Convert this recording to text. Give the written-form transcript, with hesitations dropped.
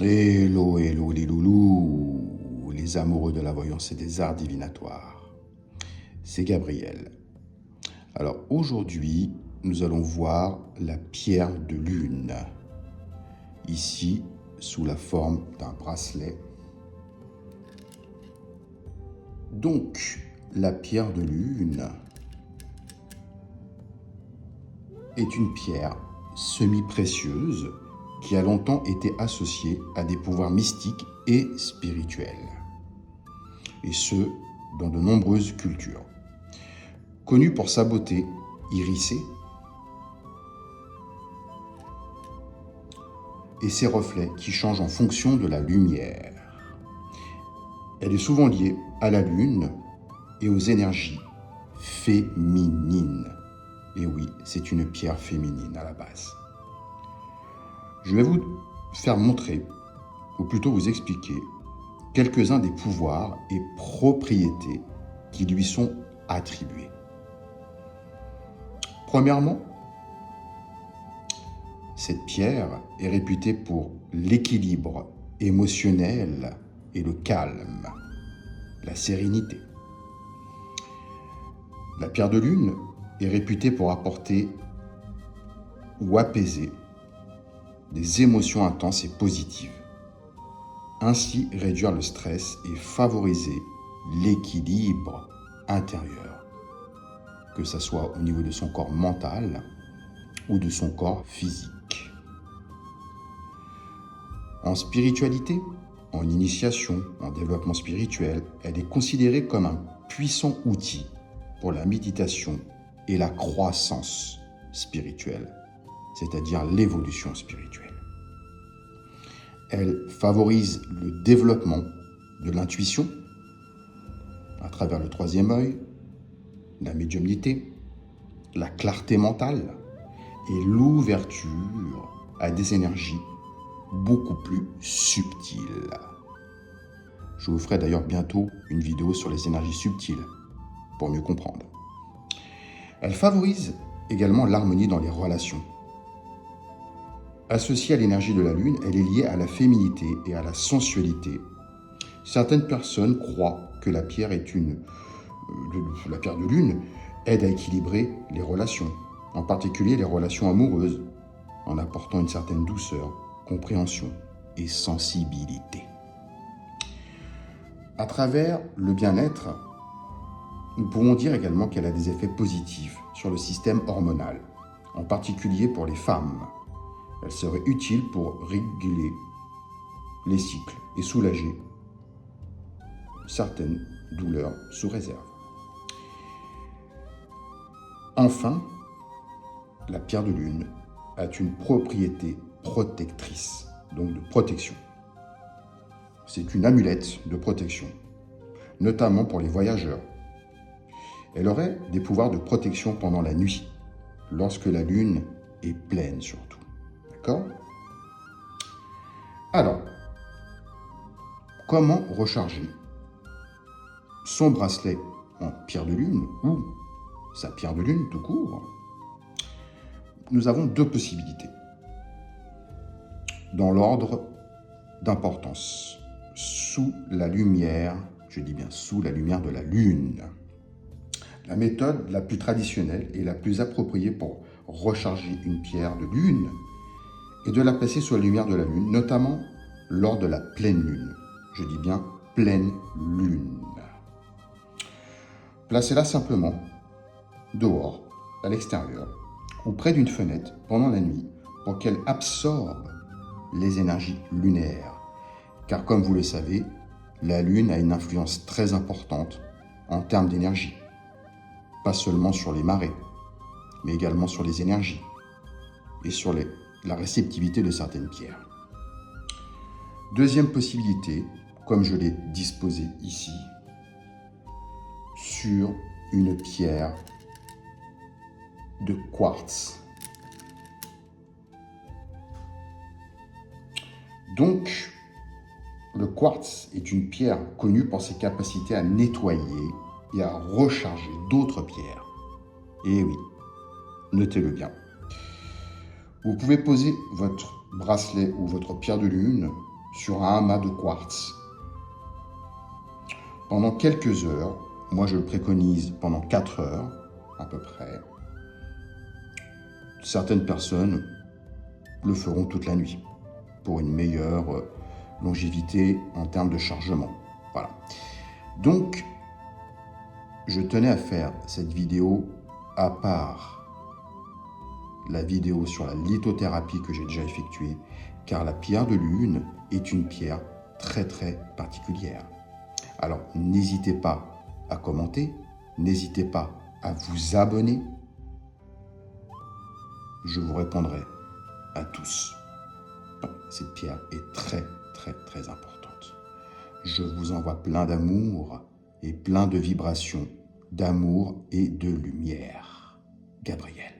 Hello, hello les loulous, les amoureux de la voyance et des arts divinatoires. C'est Gabriel. Alors aujourd'hui, nous allons voir la pierre de lune. Ici, sous la forme d'un bracelet. Donc, la pierre de lune est une pierre semi-précieuse qui a longtemps été associée à des pouvoirs mystiques et spirituels, et ce, dans de nombreuses cultures. Connue pour sa beauté irisée et ses reflets qui changent en fonction de la lumière. Elle est souvent liée à la lune et aux énergies féminines. Et oui, c'est une pierre féminine à la base. Je vais vous faire montrer, ou plutôt vous expliquer, quelques-uns des pouvoirs et propriétés qui lui sont attribués. Premièrement, cette pierre est réputée pour l'équilibre émotionnel et le calme, la sérénité. La pierre de lune est réputée pour apporter ou apaiser des émotions intenses et positives. Ainsi réduire le stress et favoriser l'équilibre intérieur, que ce soit au niveau de son corps mental ou de son corps physique. En spiritualité, en initiation, en développement spirituel, elle est considérée comme un puissant outil pour la méditation et la croissance spirituelle, c'est-à-dire l'évolution spirituelle. Elle favorise le développement de l'intuition à travers le troisième œil, la médiumnité, la clarté mentale et l'ouverture à des énergies beaucoup plus subtiles. Je vous ferai d'ailleurs bientôt une vidéo sur les énergies subtiles pour mieux comprendre. Elle favorise également l'harmonie dans les relations. Associée à l'énergie de la lune, elle est liée à la féminité et à la sensualité. Certaines personnes croient que la pierre de lune aide à équilibrer les relations, en particulier les relations amoureuses, en apportant une certaine douceur, compréhension et sensibilité. À travers le bien-être, nous pouvons dire également qu'elle a des effets positifs sur le système hormonal, en particulier pour les femmes. Elle serait utile pour réguler les cycles et soulager certaines douleurs sous réserve. Enfin, la pierre de lune a une propriété protectrice, donc de protection. C'est une amulette de protection, notamment pour les voyageurs. Elle aurait des pouvoirs de protection pendant la nuit, lorsque la lune est pleine surtout. D'accord ? Alors, comment recharger son bracelet en pierre de lune ou sa pierre de lune tout court? Nous avons deux possibilités dans l'ordre d'importance. Sous la lumière, je dis bien sous la lumière de la lune. La méthode la plus traditionnelle et la plus appropriée pour recharger une pierre de lune est de la placer sous la lumière de la lune, notamment lors de la pleine lune. Je dis bien pleine lune. Placez-la simplement dehors, à l'extérieur, ou près d'une fenêtre pendant la nuit pour qu'elle absorbe les énergies lunaires. Car comme vous le savez, la lune a une influence très importante en termes d'énergie. Pas seulement sur les marées, mais également sur les énergies et sur la réceptivité de certaines pierres. Deuxième possibilité, comme je l'ai disposé ici, sur une pierre de quartz. Donc, le quartz est une pierre connue pour ses capacités à nettoyer et à recharger d'autres pierres. Et oui, notez-le bien. Vous pouvez poser votre bracelet ou votre pierre de lune sur un amas de quartz. Pendant quelques heures, moi je le préconise pendant 4 heures à peu près. Certaines personnes le feront toute la nuit pour une meilleure longévité en termes de chargement. Voilà. Donc, je tenais à faire cette vidéo à part la vidéo sur la lithothérapie que j'ai déjà effectuée, car la pierre de lune est une pierre très très particulière. Alors, n'hésitez pas à commenter, n'hésitez pas à vous abonner. Je vous répondrai à tous. Cette pierre est très très très importante. Je vous envoie plein d'amour et plein de vibrations, d'amour et de lumière. Gabriel.